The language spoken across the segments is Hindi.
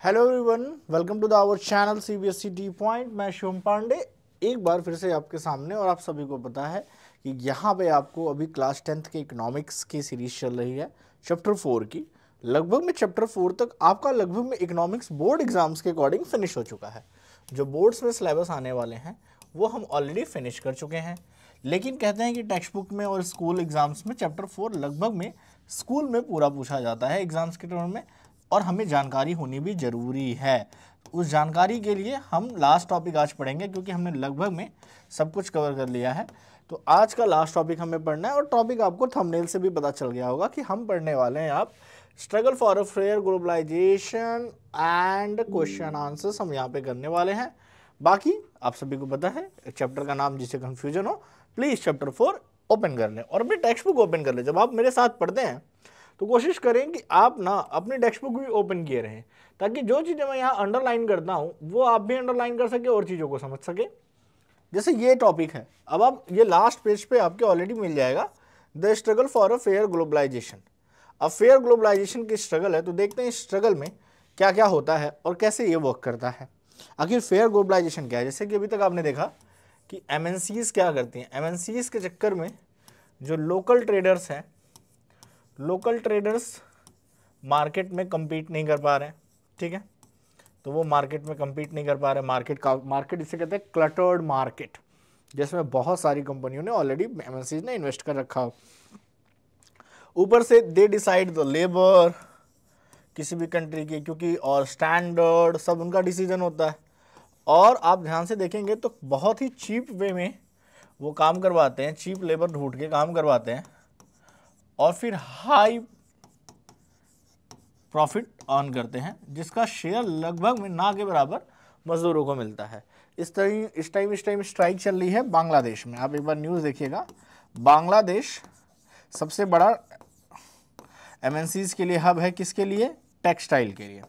Hello everyone, welcome to the our channel CBSE T point. मैं शिवम पांडे एक बार फिर से आपके सामने। और आप सभी को पता है कि यहाँ पे आपको अभी क्लास 10th के इकोनॉमिक्स की सीरीज चल रही है चैप्टर 4 की। लगभग में चैप्टर 4 तक आपका लगभग में इकोनॉमिक्स बोर्ड एग्जाम्स के अकॉर्डिंग फिनिश हो चुका है। जो बोर्ड्स में सिलेबस आने वाले हैं वो हम ऑलरेडी फिनिश कर चुके हैं, लेकिन कहते हैं कि टेक्स्ट बुक में और स्कूल एग्जाम्स में चैप्टर 4 लगभग में स्कूल में पूरा पूछा जाता है एग्जाम्स के टर्म में, और हमें जानकारी होनी भी ज़रूरी है। उस जानकारी के लिए हम लास्ट टॉपिक आज पढ़ेंगे, क्योंकि हमने लगभग में सब कुछ कवर कर लिया है। तो आज का लास्ट टॉपिक हमें पढ़ना है, और टॉपिक आपको थंबनेल से भी पता चल गया होगा कि हम पढ़ने वाले हैं आप struggle for a fair globalisation and question answers हम यहाँ पे करने वाले हैं। बाकी आप सभी को पता है चैप्टर का नाम, जिसे कन्फ्यूजन हो प्लीज़ चैप्टर 4 ओपन कर लें और अपनी टेक्स्ट बुक ओपन कर लें। जब आप मेरे साथ पढ़ते हैं तो कोशिश करें कि आप ना अपनी टेक्स्ट बुक भी ओपन किए रहें, ताकि जो चीज़ें मैं यहाँ अंडरलाइन करता हूँ वो आप भी अंडरलाइन कर सके और चीज़ों को समझ सके। जैसे ये टॉपिक है, अब आप ये लास्ट पेज पे आपके ऑलरेडी मिल जाएगा the struggle for a fair globalisation. अब फेयर ग्लोबलाइजेशन की स्ट्रगल है, तो देखते हैं इस स्ट्रगल में क्या क्या होता है और कैसे ये वर्क करता है। आखिर फेयर ग्लोबलाइजेशन क्या है? जैसे कि अभी तक आपने देखा कि एमएनसीज क्या करती हैं। एमएनसीज के चक्कर में जो लोकल ट्रेडर्स हैं, लोकल ट्रेडर्स मार्केट में compete नहीं कर पा रहे हैं, ठीक है। तो वो मार्केट में compete नहीं कर पा रहे। मार्केट इसे कहते हैं क्लटर्ड मार्केट, जिसमें बहुत सारी कंपनियों ने ऑलरेडी एमएनसीज ने इन्वेस्ट कर रखा हो। ऊपर से दे डिसाइड द लेबर किसी भी कंट्री की, क्योंकि और स्टैंडर्ड सब उनका डिसीजन होता है। और आप ध्यान से देखेंगे तो बहुत ही चीप वे में वो काम करवाते हैं, चीप लेबर ढूंढ के काम करवाते हैं, और फिर हाई प्रॉफिट अर्न करते हैं, जिसका शेयर लगभग में ना के बराबर मजदूरों को मिलता है। इस टाइम स्ट्राइक चल रही है बांग्लादेश में। आप एक बार न्यूज़ देखिएगा। बांग्लादेश सबसे बड़ा एमएनसीज के लिए हब है। किसके लिए? टेक्सटाइल के लिए।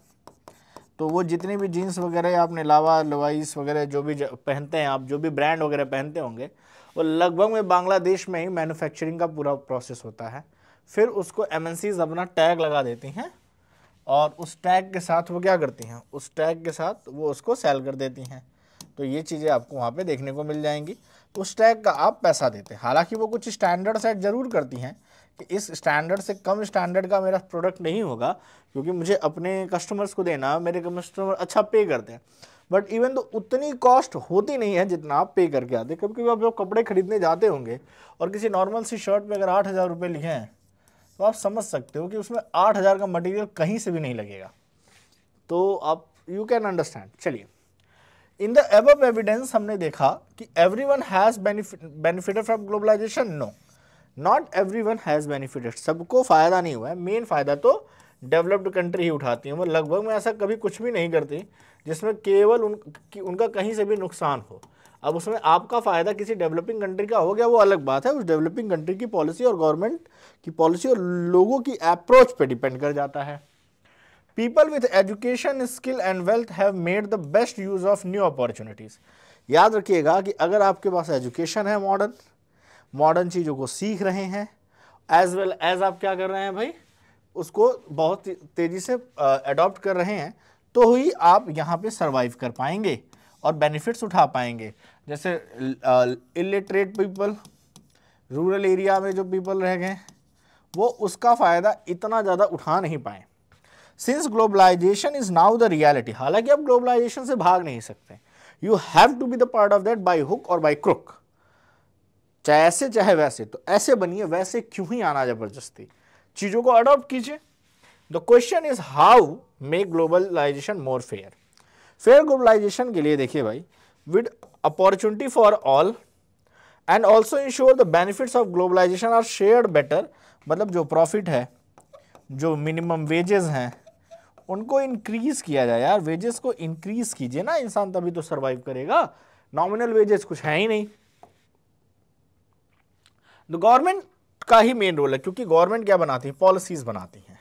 तो वो जितनी भी जीन्स वगैरह आपने लावा लवाइस वगैरह जो भी पहनते हैं, आप जो भी ब्रांड वगैरह पहनते होंगे, वो लगभग में बांग्लादेश में ही मैन्युफैक्चरिंग का पूरा प्रोसेस होता है। फिर उसको एमएनसीज अपना टैग लगा देती हैं, और उस टैग के साथ वो क्या करती हैं, उस टैग के साथ वो उसको सेल कर देती हैं। तो ये चीज़ें आपको वहाँ पे देखने को मिल जाएंगी। उस टैग का आप पैसा देते हैं। हालांकि वो कुछ स्टैंडर्ड सेट जरूर करती हैं कि इस स्टैंडर्ड से कम स्टैंडर्ड का मेरा प्रोडक्ट नहीं होगा, क्योंकि मुझे अपने कस्टमर्स को देना, मेरे कस्टमर अच्छा पे करते हैं। बट इवन तो उतनी कॉस्ट होती नहीं है जितना आप पे करके आते। कभी कभी आप जब कपड़े खरीदने जाते होंगे और किसी नॉर्मल सी शर्ट पे अगर 8,000 रुपये लिखे हैं, तो आप समझ सकते हो कि उसमें 8,000 का मटेरियल कहीं से भी नहीं लगेगा। तो आप यू कैन अंडरस्टैंड। चलिए, इन द अबव एविडेंस हमने देखा कि everyone has benefited from globalisation. No, not everyone has benefited. सबको फायदा नहीं हुआ है। मेन फायदा तो डेवलप्ड कंट्री ही उठाती है। वो लगभग में ऐसा कभी कुछ भी नहीं करती जिसमें केवल उनका कहीं से भी नुकसान हो। अब उसमें आपका फ़ायदा किसी डेवलपिंग कंट्री का हो गया, वो अलग बात है। उस डेवलपिंग कंट्री की पॉलिसी और गवर्नमेंट की पॉलिसी और लोगों की अप्रोच पे डिपेंड कर जाता है। People with education, skill and wealth have made the best use of new opportunities. याद रखिएगा कि अगर आपके पास एजुकेशन है, मॉडर्न चीज़ों को सीख रहे हैं, एज वेल एज आप क्या कर रहे हैं भाई, उसको बहुत तेज़ी से अडॉप्ट कर रहे हैं, तो ही आप यहाँ पे सर्वाइव कर पाएंगे और बेनिफिट्स उठा पाएंगे। जैसे इलिटरेट पीपल, रूरल एरिया में जो पीपल रह गए, वो उसका फ़ायदा इतना ज़्यादा उठा नहीं पाए। Since globalisation is now the reality, हालांकि आप ग्लोबलाइजेशन से भाग नहीं सकते। You have to be the part of that by hook और बाई क्रुक। चाहे ऐसे चाहे वैसे, तो ऐसे बनिए, वैसे क्यों ही आना जबरदस्ती। चीज़ों को अडॉप्ट कीजिए। The question is how make globalisation more fair. Fair globalisation के लिए देखिए भाई, with opportunity for all and also ensure the benefits of globalisation are shared better. मतलब जो प्रॉफिट है, जो मिनिमम वेजेस हैं, उनको इंक्रीज किया जाए। यार वेजेस को इंक्रीज कीजिए ना इंसान, तभी तो सर्वाइव करेगा। नॉमिनल वेजेस कुछ है ही नहीं। द गवर्नमेंट का ही मेन रोल है, क्योंकि गवर्नमेंट क्या बनाती है, पॉलिसीज बनाती हैं।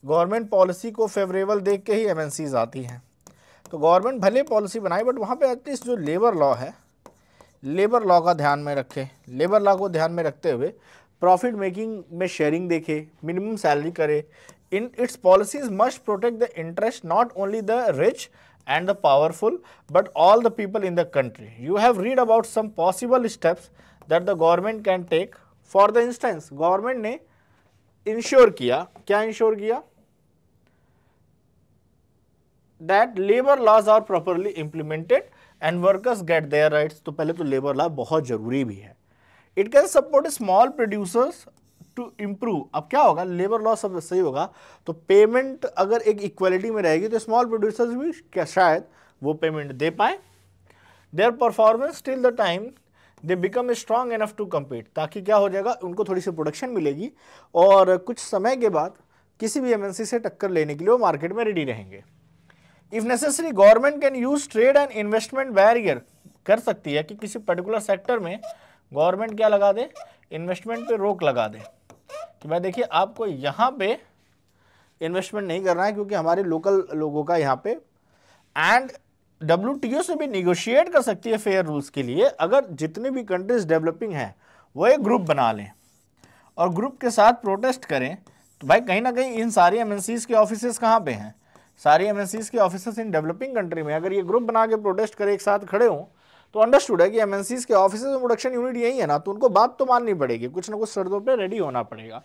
गवर्नमेंट पॉलिसी को फेवरेबल देख के ही एमएनसीज आती हैं। तो गवर्नमेंट भले पॉलिसी बनाए, बट वहाँ पे एटलीस्ट जो लेबर लॉ है, लेबर लॉ का ध्यान में रखे। लेबर लॉ को ध्यान में रखते हुए प्रॉफिट मेकिंग में शेयरिंग देखे, मिनिमम सैलरी करे, in its policies must protect the interest not only the rich and the powerful but all the people in the country. You have read about some possible steps that the government can take. For the instance, government ने इंश्योर किया, क्या इंश्योर किया? That labor laws are properly implemented and workers get their rights. तो पहले तो लेबर लॉ बहुत जरूरी भी है. It can support small producers to improve. अब क्या होगा, लेबर लॉ सब सही होगा तो पेमेंट अगर एक इक्वलिटी में रहेगी तो स्मॉल प्रोड्यूसर्स भी क्या शायद वो पेमेंट दे पाए. Their performance till the time they become strong enough to compete, ताकि क्या हो जाएगा, उनको थोड़ी सी प्रोडक्शन मिलेगी और कुछ समय के बाद किसी भी एमएनसी से टक्कर लेने के लिए वो मार्केट में रेडी रहेंगे. If necessary government can use trade and investment barrier, कर सकती है कि किसी पर्टिकुलर सेक्टर में गवर्नमेंट क्या लगा दे, इन्वेस्टमेंट पे रोक लगा दे कि भाई देखिए आपको यहाँ पे इन्वेस्टमेंट नहीं करना है क्योंकि हमारे लोकल लोगों का यहाँ पे. एंड WTO से भी निगोशिएट कर सकती है फेयर रूल्स के लिए. अगर जितनी भी कंट्रीज डेवलपिंग हैं वो एक ग्रुप बना लें और ग्रुप के साथ प्रोटेस्ट करें, तो भाई कहीं ना कहीं इन सारी एमएनसीज के ऑफिसेस कहाँ पे हैं, सारी एमएनसीज के ऑफिसेस इन डेवलपिंग कंट्री में. अगर ये ग्रुप बना के प्रोटेस्ट करें, एक साथ खड़े हों, तो अंडरस्टूड है कि एमएनसीज के ऑफिसेस में प्रोडक्शन यूनिट यही है ना, तो उनको बात तो माननी पड़ेगी, कुछ ना कुछ शर्तों पे रेडी होना पड़ेगा.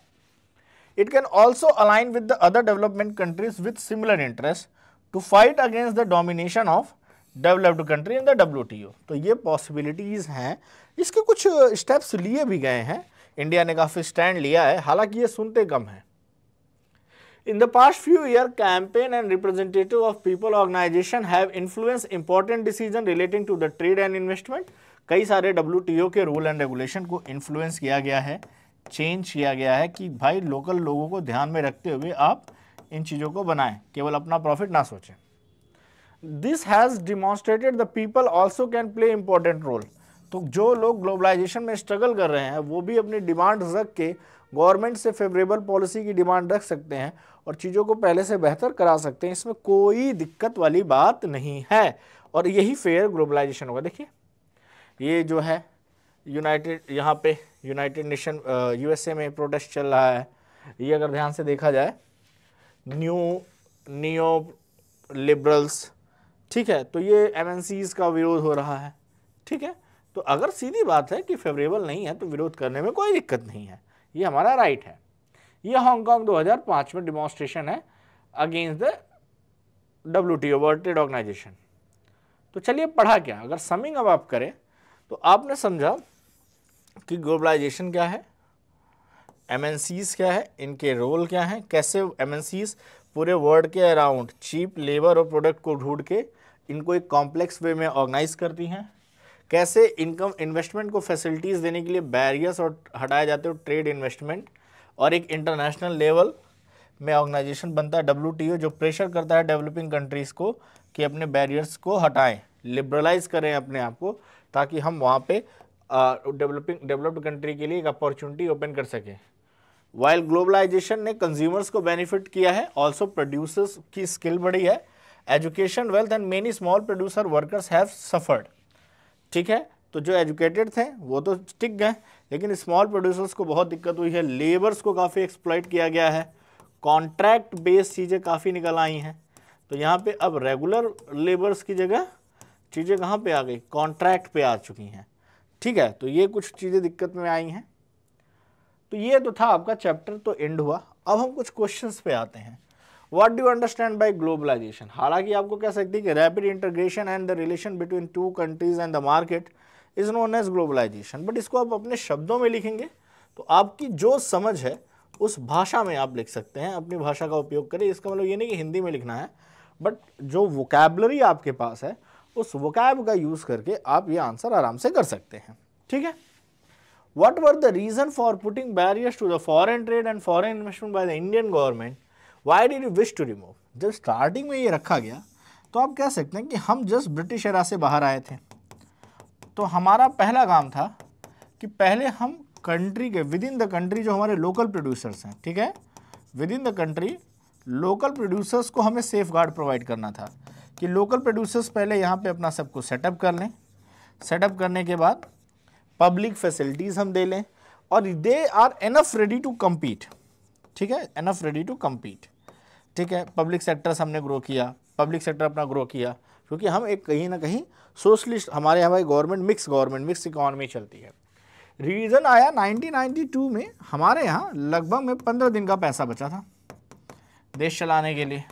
It can also align with the other development countries with similar interest to fight against the domination of developed country in the WTO. तो ये पॉसिबिलिटीज हैं. इसके कुछ स्टेप्स लिए भी गए हैं, इंडिया ने काफी स्टैंड लिया है, हालांकि ये सुनते कम है. In the past few years, campaign and representative of people organization have influenced important decision relating to the trade and investment. कई सारे WTO के रूल एंड रेगुलेशन को इन्फ्लुएंस किया गया है, चेंज किया गया है कि भाई लोकल लोगों को ध्यान में रखते हुए आप इन चीज़ों को बनाएं, केवल अपना प्रॉफिट ना सोचें. This has demonstrated the people also can play important role. तो जो लोग ग्लोबलाइजेशन में स्ट्रगल कर रहे हैं वो भी अपनी डिमांड रख के गवर्नमेंट से फेवरेबल पॉलिसी की डिमांड रख सकते हैं और चीज़ों को पहले से बेहतर करा सकते हैं. इसमें कोई दिक्कत वाली बात नहीं है और यही फेयर ग्लोबलाइजेशन होगा. देखिए ये जो है यहाँ पे यूनाइटेड नेशन USA में प्रोटेस्ट चल रहा है. ये अगर ध्यान से देखा जाए नियो लिबरल्स, ठीक है, तो ये MNCs का विरोध हो रहा है. ठीक है, तो अगर सीधी बात है कि फेवरेबल नहीं है तो विरोध करने में कोई दिक्कत नहीं है, ये हमारा राइट है. ये हांगकांग 2005 में डिमॉन्स्ट्रेशन है against the WTO world trade organisation. तो चलिए पढ़ा क्या, अगर समिंग अब आप करें तो आपने समझा कि ग्लोबलाइजेशन क्या है, MNCs क्या है, इनके रोल क्या है, कैसे MNCs पूरे वर्ल्ड के अराउंड चीप लेबर और प्रोडक्ट को ढूंढ के इनको एक कॉम्प्लेक्स वे में ऑर्गेनाइज करती हैं, कैसे इनकम इन्वेस्टमेंट को फैसिलिटीज़ देने के लिए बैरियर्स और हटाए जाते हो ट्रेड इन्वेस्टमेंट, और एक इंटरनेशनल लेवल में ऑर्गेनाइजेशन बनता है WTO जो प्रेशर करता है डेवलपिंग कंट्रीज़ को कि अपने बैरियर्स को हटाएं, लिबरलाइज करें अपने आप को, ताकि हम वहाँ पे डेवलप्ड कंट्री के लिए एक अपॉर्चुनिटी ओपन कर सकें. वाइल ग्लोबलाइजेशन ने कंज्यूमर्स को बेनिफिट किया है, ऑल्सो प्रोड्यूसर्स की स्किल बढ़ी है, education wealth and many small producer workers have suffered. ठीक है, तो जो एजुकेटेड थे वो तो टिक गए, लेकिन स्मॉल प्रोड्यूसर्स को बहुत दिक्कत हुई है, लेबर्स को काफ़ी एक्सप्लॉइट किया गया है, कॉन्ट्रैक्ट बेस्ड चीज़ें काफ़ी निकल आई हैं. तो यहाँ पे अब रेगुलर लेबर्स की जगह चीज़ें कहाँ पे आ गई, कॉन्ट्रैक्ट पे आ चुकी हैं. ठीक है, तो ये कुछ चीज़ें दिक्कत में आई हैं. तो ये तो था आपका चैप्टर, तो एंड हुआ. अब हम कुछ क्वेश्चंस पे आते हैं. What do you understand by globalisation. हालांकि आपको कह सकती है कि rapid integration and the relation between two countries and the market is known as globalisation, but इसको आप अपने शब्दों में लिखेंगे तो आपकी जो समझ है उस भाषा में आप लिख सकते हैं, अपनी भाषा का उपयोग करें. इसका मतलब ये नहीं कि हिंदी में लिखना है, बट जो वोकैबलरी आपके पास है उस वोकैब का यूज़ करके आप ये आंसर आराम से कर सकते हैं. ठीक है. What were the reason for putting barriers to the foreign trade and foreign investment by the Indian government? Why did you wish to remove? जब स्टार्टिंग में ये रखा गया तो आप कह सकते हैं कि हम जस्ट ब्रिटिश एरा से बाहर आए थे, तो हमारा पहला काम था कि पहले हम कंट्री के विद इन द कंट्री जो हमारे लोकल प्रोड्यूसर्स हैं, ठीक है, with in the country local producers को हमें सेफ गार्ड प्रोवाइड करना था कि लोकल प्रोड्यूसर्स पहले यहाँ पे अपना सब कुछ सेटअप कर लें, सेटअप करने के बाद पब्लिक फैसिलिटीज़ हम दे लें और they are enough ready to compete. ठीक है, एनफ रेडी टू कम्पीट. ठीक है, पब्लिक सेक्टर्स हमने ग्रो किया, पब्लिक सेक्टर अपना ग्रो किया, क्योंकि हम एक कहीं ना कहीं सोशलिस्ट, हमारे यहाँ भाई गवर्नमेंट मिक्स इकोनॉमी चलती है। रीजन आया 1992 में हमारे यहाँ लगभग में 15 दिन का पैसा बचा था देश चलाने के लिए।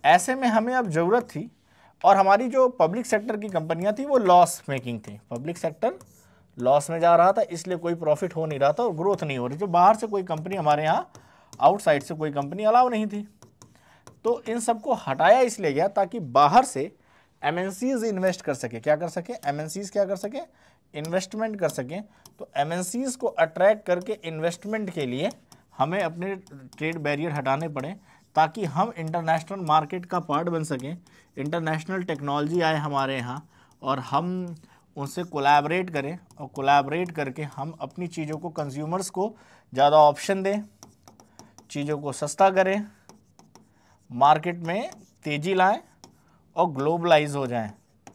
ऐसे में हमें अब ज़रूरत थी, और हमारी जो पब्लिक सेक्टर की कंपनियां थी वो लॉस मेकिंग थी, पब्लिक सेक्टर लॉस में जा रहा था, इसलिए कोई प्रॉफिट हो नहीं रहा था और ग्रोथ नहीं हो रही थी। बाहर से कोई कंपनी हमारे यहाँ, आउटसाइड से कोई कंपनी अलाउ नहीं थी। तो इन सबको हटाया इसलिए गया ताकि बाहर से एमएनसीज इन्वेस्ट कर सके, क्या कर सके, एमएनसीज क्या कर सके, इन्वेस्टमेंट कर सकें। तो एमएनसीज को अट्रैक्ट करके इन्वेस्टमेंट के लिए हमें अपने ट्रेड बैरियर हटाने पड़े, ताकि हम इंटरनेशनल मार्केट का पार्ट बन सकें, इंटरनेशनल टेक्नोलॉजी आए हमारे यहाँ और हम उनसे कोलैबोरेट करें, और कोलैबोरेट करके हम अपनी चीज़ों को, कंज्यूमर्स को ज़्यादा ऑप्शन दें, चीज़ों को सस्ता करें, मार्केट में तेज़ी लाएं और ग्लोबलाइज हो जाएं।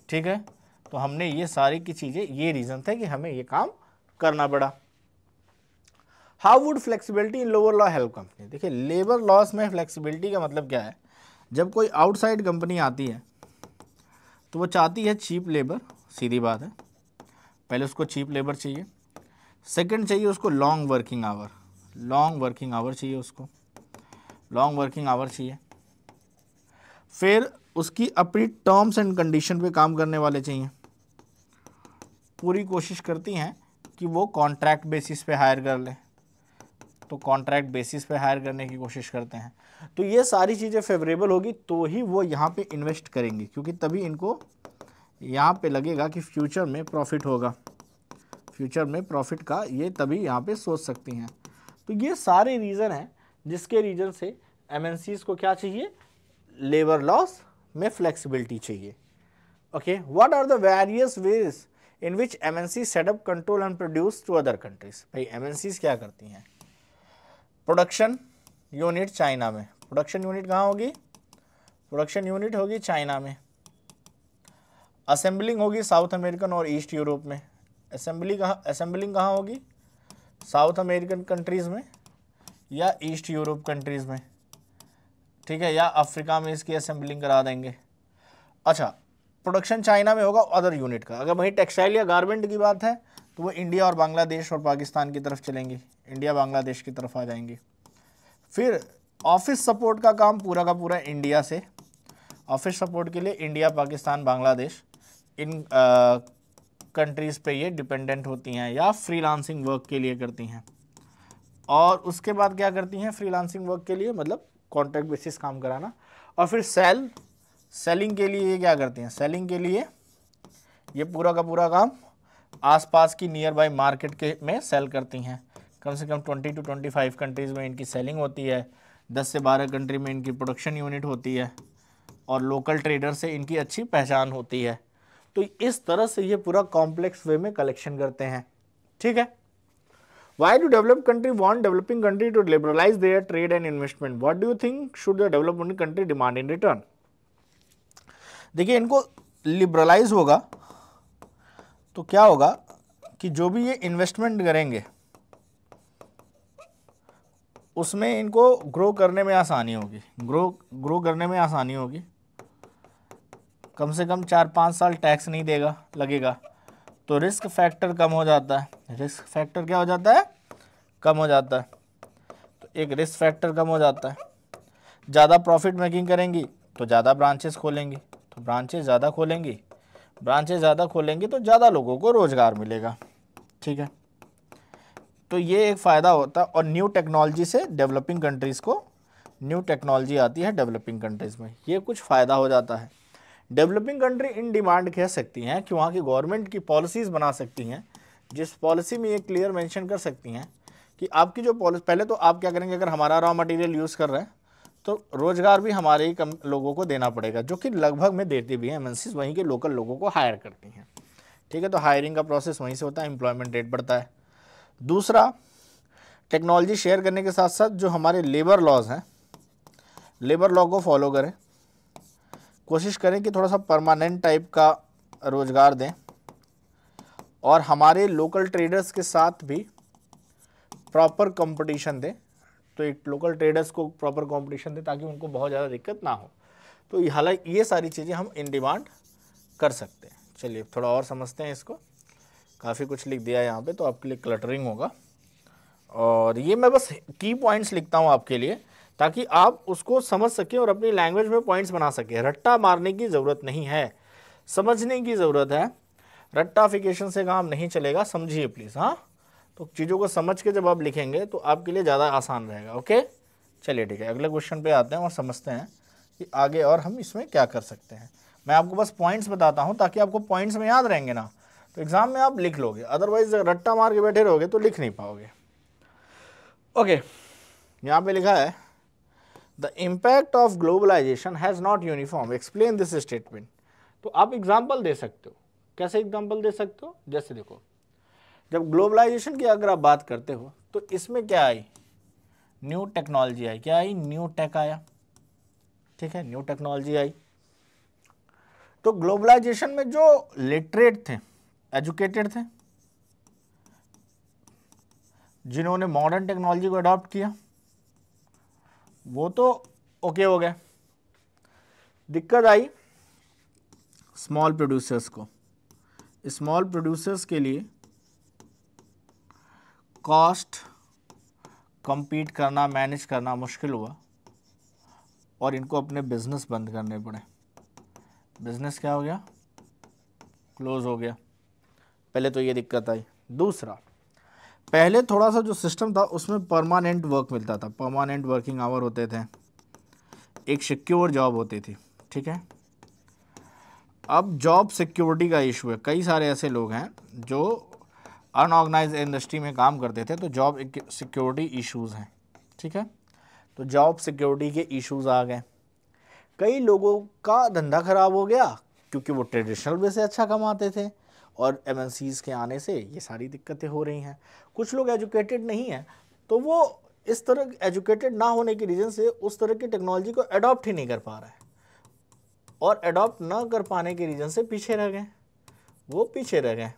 ठीक है, तो हमने ये सारी की चीज़ें, ये रीज़न थे कि हमें ये काम करना पड़ा। How would flexibility in lower law help company? देखिए, लेबर लॉस में फ्लेक्सिबिलिटी का मतलब क्या है, जब कोई आउटसाइड कंपनी आती है तो वो चाहती है चीप लेबर, सीधी बात है, पहले उसको चीप लेबर चाहिए, सेकंड चाहिए उसको लॉन्ग वर्किंग आवर, चाहिए उसको, लॉन्ग वर्किंग आवर चाहिए, फिर उसकी अपनी टर्म्स एंड कंडीशन पे काम करने वाले चाहिए। पूरी कोशिश करती हैं कि वो कॉन्ट्रैक्ट बेसिस पे हायर कर ले, तो कॉन्ट्रैक्ट बेसिस पे हायर करने की कोशिश करते हैं। तो ये सारी चीज़ें फेवरेबल होगी तो ही वो यहाँ पे इन्वेस्ट करेंगी, क्योंकि तभी इनको यहाँ पे लगेगा कि फ्यूचर में प्रॉफिट होगा, फ्यूचर में प्रॉफिट का ये तभी यहाँ पे सोच सकती हैं। तो ये सारे रीज़न हैं जिसके रीज़न से एमएनसीज को क्या चाहिए, लेबर लॉस में फ्लेक्सिबिलिटी चाहिए। Okay, what are the various ways in which MNC setup, control and produce to other countries? भाई एमएनसीज क्या करती हैं, प्रोडक्शन यूनिट चाइना में, प्रोडक्शन यूनिट कहाँ होगी, प्रोडक्शन यूनिट होगी चाइना में, असेंबलिंग होगी साउथ अमेरिकन और ईस्ट यूरोप में, असेंबलिंग कहाँ होगी, साउथ अमेरिकन कंट्रीज़ में या ईस्ट यूरोप कंट्रीज़ में, ठीक है, या अफ्रीका में इसकी असेंबलिंग करा देंगे। अच्छा, प्रोडक्शन चाइना में होगा अदर यूनिट का। अगर वही टेक्सटाइल या गारमेंट की बात है तो वो इंडिया और बांग्लादेश और पाकिस्तान की तरफ चलेंगी, इंडिया बांग्लादेश की तरफ आ जाएंगी। फिर ऑफिस सपोर्ट का काम पूरा का पूरा इंडिया से, ऑफिस सपोर्ट के लिए इंडिया, पाकिस्तान, बांग्लादेश, इन कंट्रीज़ पे ये डिपेंडेंट होती हैं या फ्रीलांसिंग वर्क के लिए करती हैं। और उसके बाद क्या करती हैं, फ्रीलांसिंग वर्क के लिए मतलब कॉन्ट्रैक्ट बेसिस काम कराना। और फिर सेलिंग के लिए ये क्या करती हैं, सेलिंग के लिए ये पूरा का पूरा काम आसपास की नियर बाई मार्केट के में सेल करती हैं। कम से कम 20 to 25 कंट्रीज़ में इनकी सेलिंग होती है, 10 से 12 कंट्री में इनकी प्रोडक्शन यूनिट होती है, और लोकल ट्रेडर से इनकी अच्छी पहचान होती है। तो इस तरह से ये पूरा कॉम्प्लेक्स वे में कलेक्शन करते हैं। ठीक है, Why do developed country want developing country to liberalize their trade and investment? What do you think should the developing country demand in return? देखिए, इनको लिबरलाइज होगा तो क्या होगा कि जो भी ये इन्वेस्टमेंट करेंगे उसमें इनको ग्रो करने में आसानी होगी, ग्रो करने में आसानी होगी। कम से कम 4-5 साल टैक्स नहीं लगेगा, तो रिस्क फैक्टर कम हो जाता है। रिस्क फैक्टर क्या हो जाता है, कम हो जाता है। तो एक रिस्क फैक्टर कम हो जाता है। ज़्यादा प्रॉफिट मेकिंग करेंगी तो ज़्यादा ब्रांचेस खोलेंगी, तो ब्रांचेस ज़्यादा खोलेंगी तो ज़्यादा लोगों को रोज़गार मिलेगा। ठीक है, तो ये एक फ़ायदा होता है। और न्यू टेक्नोलॉजी से डेवलपिंग कंट्रीज़ को, न्यू टेक्नोलॉजी आती है डेवलपिंग कंट्रीज़ में, ये कुछ फ़ायदा हो जाता है। डेवलपिंग कंट्री इन डिमांड कह सकती हैं कि वहाँ की गवर्नमेंट की पॉलिसीज़ बना सकती हैं, जिस पॉलिसी में ये क्लियर मेंशन कर सकती हैं कि आपकी जो पॉलिसी, पहले तो आप क्या करेंगे, अगर हमारा रॉ मटेरियल यूज़ कर रहे हैं तो रोज़गार भी हमारे ही कम लोगों को देना पड़ेगा, जो कि लगभग में देती भी हैं एमएनसीज, वहीं के लोकल लोगों को हायर करती हैं। ठीक है, तो हायरिंग का प्रोसेस वहीं से होता है, एम्प्लॉयमेंट रेट बढ़ता है। दूसरा, टेक्नोलॉजी शेयर करने के साथ साथ जो हमारे लेबर लॉज हैं, लेबर लॉ को फॉलो करें, कोशिश करें कि थोड़ा सा परमानेंट टाइप का रोज़गार दें, और हमारे लोकल ट्रेडर्स के साथ भी प्रॉपर कंपटीशन दें। तो एक लोकल ट्रेडर्स को प्रॉपर कंपटीशन दे ताकि उनको बहुत ज़्यादा दिक्कत ना हो। तो हालांकि ये सारी चीज़ें हम इन डिमांड कर सकते हैं। चलिए थोड़ा और समझते हैं इसको, काफ़ी कुछ लिख दिया है यहाँ पे तो आपके लिए क्लटरिंग होगा, और ये मैं बस की पॉइंट्स लिखता हूँ आपके लिए ताकि आप उसको समझ सकें और अपनी लैंग्वेज में पॉइंट्स बना सकें। रट्टा मारने की ज़रूरत नहीं है, समझने की ज़रूरत है। रट्टाफिकेशन से काम नहीं चलेगा, समझिए प्लीज़। हाँ, तो चीज़ों को समझ के जब आप लिखेंगे तो आपके लिए ज़्यादा आसान रहेगा। ओके, चलिए ठीक है, अगले क्वेश्चन पे आते हैं और समझते हैं कि आगे और हम इसमें क्या कर सकते हैं। मैं आपको बस पॉइंट्स बताता हूँ ताकि आपको पॉइंट्स में याद रहेंगे ना, तो एग्जाम में आप लिख लोगे, अदरवाइज रट्टा मार के बैठे रहोगे तो लिख नहीं पाओगे। ओके, यहाँ पे लिखा है the impact of globalisation has not uniform, explain this statement. तो आप एग्जाम्पल दे सकते हो। कैसे एग्जाम्पल दे सकते हो? जैसे देखो, जब ग्लोबलाइजेशन की अगर आप बात करते हो तो इसमें क्या आई, न्यू टेक्नोलॉजी आई। क्या आई? न्यू टेक आया, ठीक है, न्यू टेक्नोलॉजी आई। तो ग्लोबलाइजेशन में जो लिटरेट थे, एजुकेटेड थे, जिन्होंने मॉडर्न टेक्नोलॉजी को अडॉप्ट किया, वो तो ओके हो गए। दिक्कत आई स्मॉल प्रोड्यूसर्स को। स्मॉल प्रोड्यूसर्स के लिए कॉस्ट compete करना, मैनेज करना मुश्किल हुआ और इनको अपने बिजनेस बंद करने पड़े। बिजनेस क्या हो गया? क्लोज हो गया। पहले तो ये दिक्कत आई। दूसरा, पहले थोड़ा सा जो सिस्टम था उसमें परमानेंट वर्क मिलता था, परमानेंट वर्किंग आवर होते थे, एक सिक्योर जॉब होती थी, ठीक है। अब जॉब सिक्योरिटी का इशू है। कई सारे ऐसे लोग हैं जो अनऑर्गेनाइज इंडस्ट्री में काम करते थे, तो जॉब सिक्योरिटी इश्यूज़ हैं, ठीक है। तो जॉब सिक्योरिटी के इश्यूज़ आ गए। कई लोगों का धंधा ख़राब हो गया क्योंकि वो ट्रेडिशनल वे से अच्छा कमाते थे और एमएनसीज़ के आने से ये सारी दिक्कतें हो रही हैं। कुछ लोग एजुकेटेड नहीं हैं, तो वो इस तरह एजुकेटेड ना होने के रीज़न से उस तरह की टेक्नोलॉजी को अडॉप्ट ही नहीं कर पा रहा है, और अडॉप्ट ना कर पाने के रीज़न से पीछे रह गए, वो पीछे रह गए,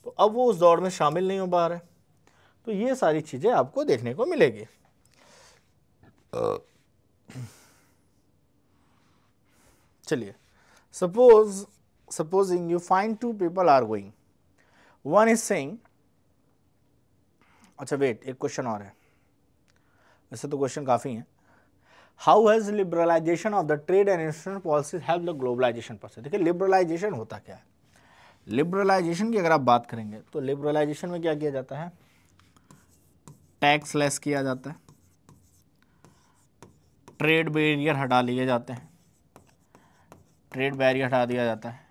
तो अब वो उस दौड़ में शामिल नहीं हो पा रहे। तो ये सारी चीज़ें आपको देखने को मिलेगी। चलिए, supposing you find two people are going, one is saying, अच्छा वेट, एक क्वेश्चन और है, वैसे तो क्वेश्चन काफ़ी हैं। How has liberalisation of the trade and investment policies help the globalisation process. देखिए, लिबरलाइजेशन होता क्या है। लिबरलाइजेशन की अगर आप बात करेंगे तो लिबरलाइजेशन में क्या किया जाता है? टैक्स लेस किया जाता है, ट्रेड बैरियर हटा लिए जाते हैं, ट्रेड बैरियर हटा दिया जाता है,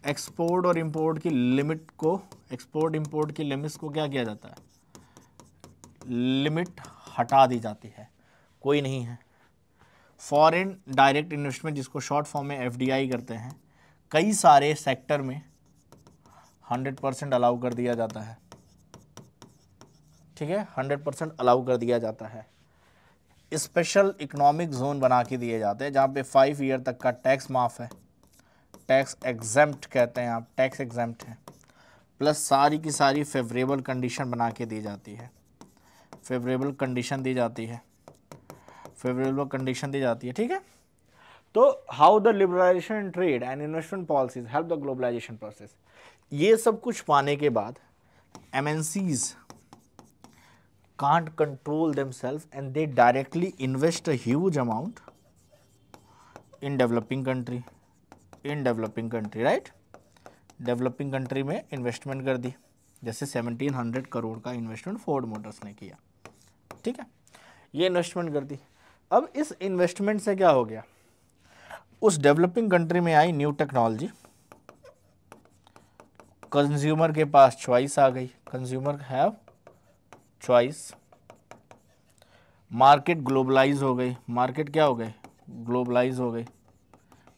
एक्सपोर्ट और इंपोर्ट की लिमिट को, एक्सपोर्ट इंपोर्ट की लिमिट्स को क्या किया जाता है? लिमिट हटा दी जाती है, कोई नहीं है। फॉरेन डायरेक्ट इन्वेस्टमेंट, जिसको शॉर्ट फॉर्म में एफडीआई करते हैं, कई सारे सेक्टर में 100% अलाउ कर दिया जाता है, ठीक है, 100% अलाउ कर दिया जाता है। स्पेशल इकोनॉमिक जोन बना के दिए जाते हैं जहाँ पे 5 ईयर तक का टैक्स माफ़ है, टैक्स एग्जेम्प्ट कहते हैं आप, टैक्स एग्जेम्प्ट है, प्लस सारी की सारी फेवरेबल कंडीशन बना के दी जाती है, फेवरेबल कंडीशन दी जाती है, फेवरेबल कंडीशन दी जाती है, ठीक है। तो how the liberalisation in trade and investment policies help the globalisation process, ये सब कुछ पाने के बाद MNCs can't control themselves and they directly invest a huge amount in developing country, right? Developing country में इन्वेस्टमेंट कर दी, जैसे 1700 करोड़ का इन्वेस्टमेंट फोर्ड मोटर्स ने किया, ठीक है, ये इन्वेस्टमेंट कर दी। अब इस इन्वेस्टमेंट से क्या हो गया? उस डेवलपिंग कंट्री में आई न्यू टेक्नोलॉजी, कंज्यूमर के पास चॉइस आ गई, consumer have choice, market globalise हो गई, मार्केट क्या हो गई? ग्लोबलाइज हो गई,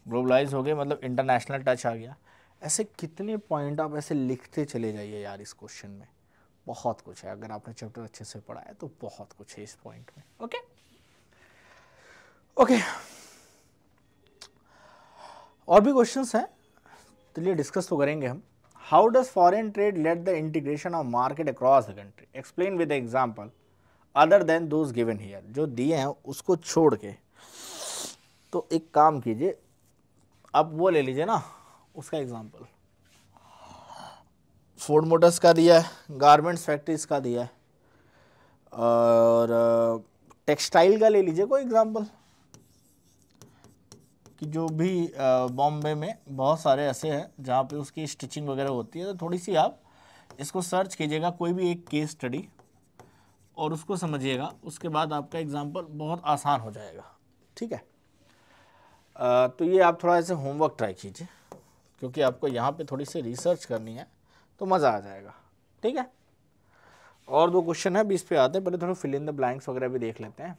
ग्लोबलाइज हो गई मतलब इंटरनेशनल टच आ गया। ऐसे कितने पॉइंट आप ऐसे लिखते चले जाइए यार, इस क्वेश्चन में बहुत कुछ है, अगर आपने चैप्टर अच्छे से पढ़ा है तो बहुत कुछ है इस पॉइंट में। ओके ओके, और भी क्वेश्चंस हैं, चलिए डिस्कस तो करेंगे हम। How does foreign trade let the integration of market across the country, explain with example other than those given here, जो दिए हैं उसको छोड़ के। तो एक काम कीजिए, आप वो ले लीजिए ना, उसका एग्जांपल फोर्ड मोटर्स का दिया है, गारमेंट्स फैक्ट्रीज का दिया है, और टेक्सटाइल का ले लीजिए कोई एग्जांपल, कि जो भी बॉम्बे में बहुत सारे ऐसे हैं जहाँ पे उसकी स्टिचिंग वगैरह होती है। तो थोड़ी सी आप इसको सर्च कीजिएगा, कोई भी एक केस स्टडी, और उसको समझिएगा, उसके बाद आपका एग्जांपल बहुत आसान हो जाएगा। ठीक है, तो ये आप थोड़ा ऐसे होमवर्क ट्राई कीजिए, क्योंकि आपको यहाँ पे थोड़ी सी रिसर्च करनी है, तो मज़ा आ जाएगा। ठीक है, और 2 क्वेश्चन है 20 पे आते हैं, पहले थोड़ा फिल इन द ब्लैंक्स वगैरह भी देख लेते हैं।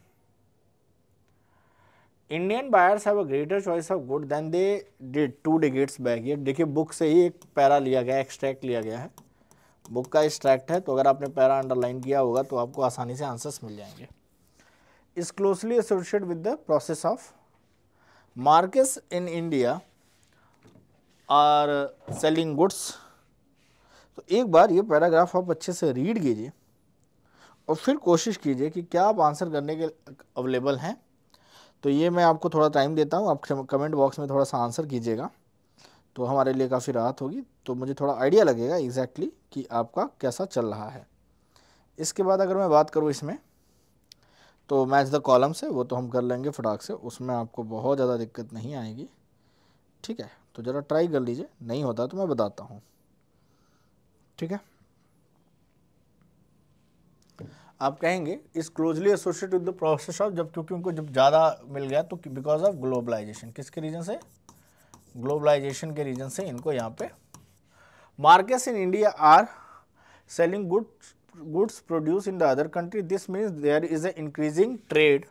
Indian buyers have a greater choice of good than they did 2 decades back. ये देखिए बुक से ही एक पैरा लिया गया है, एक्सट्रैक्ट लिया गया है, बुक का एक्सट्रैक्ट है, तो अगर आपने पैरा अंडरलाइन किया होगा तो आपको आसानी से आंसर्स मिल जाएंगे। Is closely associated with the process of markets in India are selling goods. तो एक बार ये पैराग्राफ आप अच्छे से रीड कीजिए और फिर कोशिश कीजिए कि क्या आप आंसर करने के अवेलेबल हैं। तो ये मैं आपको थोड़ा टाइम देता हूँ, आप कमेंट बॉक्स में थोड़ा सा आंसर कीजिएगा, तो हमारे लिए काफ़ी राहत होगी, तो मुझे थोड़ा आइडिया लगेगा एग्जैक्टली कि आपका कैसा चल रहा है। इसके बाद अगर मैं बात करूँ इसमें, तो मैच द कॉलम्स है, वो तो हम कर लेंगे फटाक से, उसमें आपको बहुत ज़्यादा दिक्कत नहीं आएगी। ठीक है, तो ज़रा ट्राई कर लीजिए, नहीं होता तो मैं बताता हूँ। ठीक है, आप कहेंगे is closely associated with the process of, जब क्योंकि उनको जब ज़्यादा मिल गया तो बिकॉज ऑफ ग्लोबलाइजेशन। किसके रीजन से? ग्लोबलाइजेशन के रीजन से इनको यहाँ पे। Markets in India are selling goods produce in the other country, this means there is a increasing trade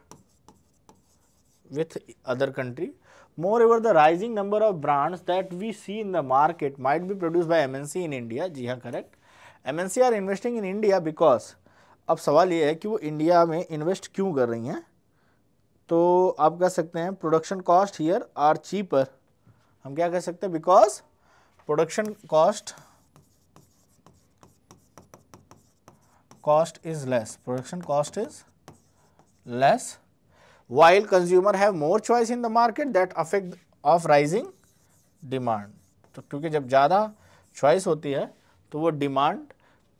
with other country. Moreover, the rising number of brands that we see in the market might be produced by MNC in India. जी हाँ, correct. MNC are investing in India because, अब सवाल ये है कि वो इंडिया में इन्वेस्ट क्यों कर रही हैं। तो आप कह सकते हैं production cost here are cheaper. हम क्या कह सकते हैं? Because production cost is less, production cost is less, while consumer have more choice in the market that affect of rising demand। तो क्योंकि जब ज़्यादा चॉइस होती है तो वो डिमांड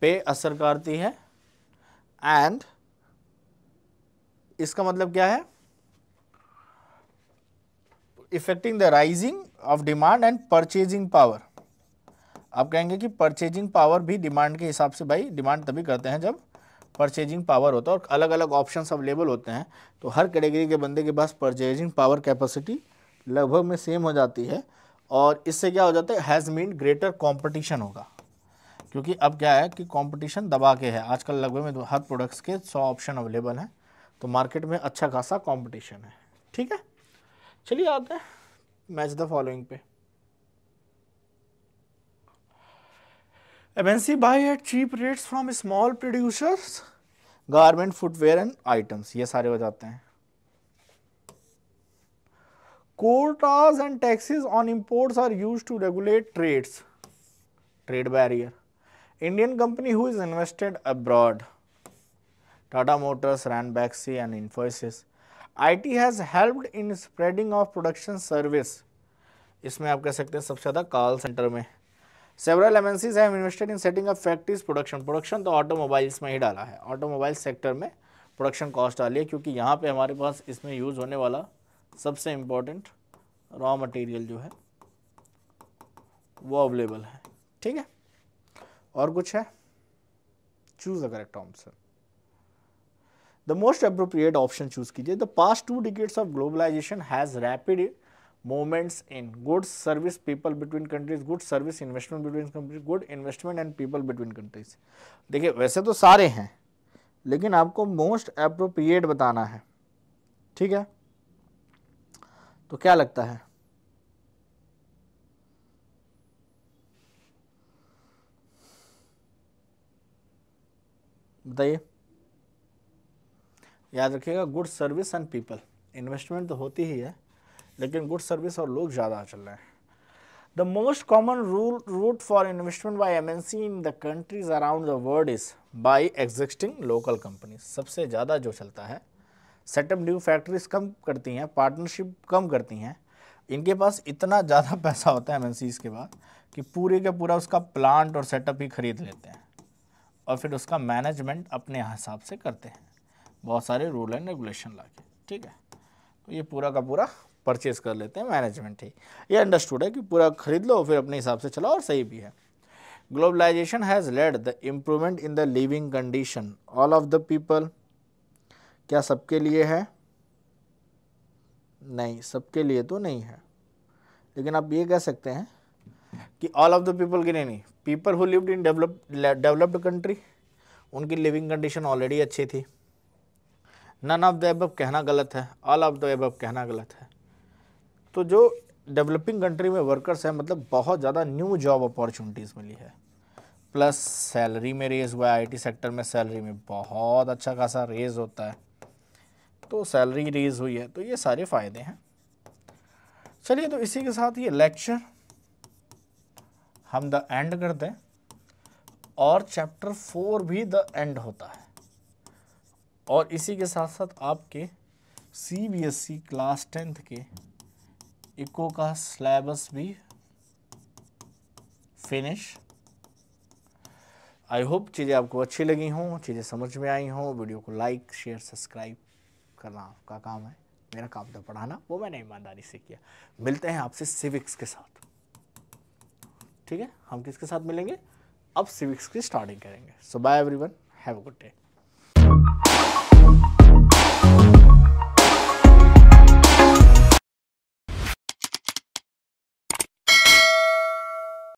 पे असर करती है, एंड इसका मतलब क्या है? Affecting the rising of demand and purchasing power. आप कहेंगे कि परचेजिंग पावर भी डिमांड के हिसाब से, भाई डिमांड तभी करते हैं जब परचेजिंग पावर होता है, और अलग अलग ऑप्शंस अवेलेबल होते हैं, तो हर कैटेगरी के बंदे के पास परचेजिंग पावर कैपेसिटी लगभग में सेम हो जाती है, और इससे क्या हो जाता है? हैज़ मीन ग्रेटर कंपटीशन होगा, क्योंकि अब क्या है कि कंपटीशन दबा के है। आजकल लगभग में हर प्रोडक्ट्स के 100 ऑप्शन अवेलेबल हैं, तो मार्केट में अच्छा खासा कंपटीशन है। ठीक है, चलिए आते हैं मैच द फॉलोइंग पे। MNC buy at cheap rates from small producers, garment, footwear and items, ये सारे हो जाते हैं। Quotas and taxes on imports are used to regulate trades, trade barrier. Indian company who is invested abroad, Tata Motors, Ranbaxy and Infosys. IT has helped in spreading of production service, इसमें आप कह सकते हैं सबसे ज़्यादा कॉल सेंटर में। Several MNCs have invested in setting up factories production तो ऑटोमोबाइल्स में ही डाला है, ऑटोमोबाइल सेक्टर में प्रोडक्शन कॉस्ट डाली है, क्योंकि यहाँ पे हमारे पास इसमें यूज़ होने वाला सबसे इम्पोर्टेंट रॉ मटेरियल जो है वो अवेलेबल है। ठीक है, और कुछ है? Choose the correct option, the most appropriate option choose कीजिए। The past 2 decades of globalisation has rapid movements in goods, service, people between countries, good service, investment between countries, good investment and people between countries। देखिए वैसे तो सारे हैं, लेकिन आपको मोस्ट अप्रोप्रिएट बताना है। ठीक है, तो क्या लगता है? बताइए। याद रखिएगा, good service and people. Investment तो होती ही है, लेकिन गुड सर्विस और लोग ज़्यादा चल रहे हैं। The most common route for investment by MNC in the countries around the world is by existing local companies. सबसे ज़्यादा जो चलता है, सेटअप न्यू फैक्ट्रीज कम करती हैं, पार्टनरशिप कम करती हैं, इनके पास इतना ज़्यादा पैसा होता है MNCs के बाद कि पूरे का पूरा उसका प्लांट और सेटअप ही खरीद लेते हैं और फिर उसका मैनेजमेंट अपने हिसाब से करते हैं, बहुत सारे रूल एंड रेगुलेशन लाके, ठीक है। तो ये पूरा का पूरा परचेज कर लेते हैं मैनेजमेंट ही। ये अंडरस्टूड है कि पूरा खरीद लो फिर अपने हिसाब से चलाओ, और सही भी है। Globalisation has led the improvement in the living condition all of the people. क्या सबके लिए है? नहीं, सबके लिए तो नहीं है, लेकिन आप ये कह सकते हैं कि ऑल ऑफ द पीपल के लिए नहीं, people who lived in developed country, उनकी लिविंग कंडीशन ऑलरेडी अच्छी थी। नन ऑफ द अबव कहना गलत है, ऑल ऑफ द अबव कहना गलत है। तो जो डेवलपिंग कंट्री में वर्कर्स हैं, मतलब बहुत ज़्यादा न्यू जॉब अपॉर्चुनिटीज़ मिली है, प्लस सैलरी में रेज़ हुआ है। IT सेक्टर में सैलरी में बहुत अच्छा खासा रेज़ होता है, तो सैलरी रेज़ हुई है, तो ये सारे फ़ायदे हैं। चलिए, तो इसी के साथ ये लेक्चर हम द एंड करते हैं, और चैप्टर 4 भी द एंड होता है, और इसी के साथ साथ आपके CBSE क्लास 10th के इको का सिलेबस भी फिनिश। आई होप चीज़ें आपको अच्छी लगी हों, चीज़ें समझ में आई हों। वीडियो को लाइक शेयर सब्सक्राइब करना आपका काम है, मेरा काम तो पढ़ाना, वो मैंने ईमानदारी से किया। मिलते हैं आपसे सिविक्स के साथ, ठीक है। हम किसके साथ मिलेंगे? अब सिविक्स की स्टार्टिंग करेंगे। So bye everyone, have a good day.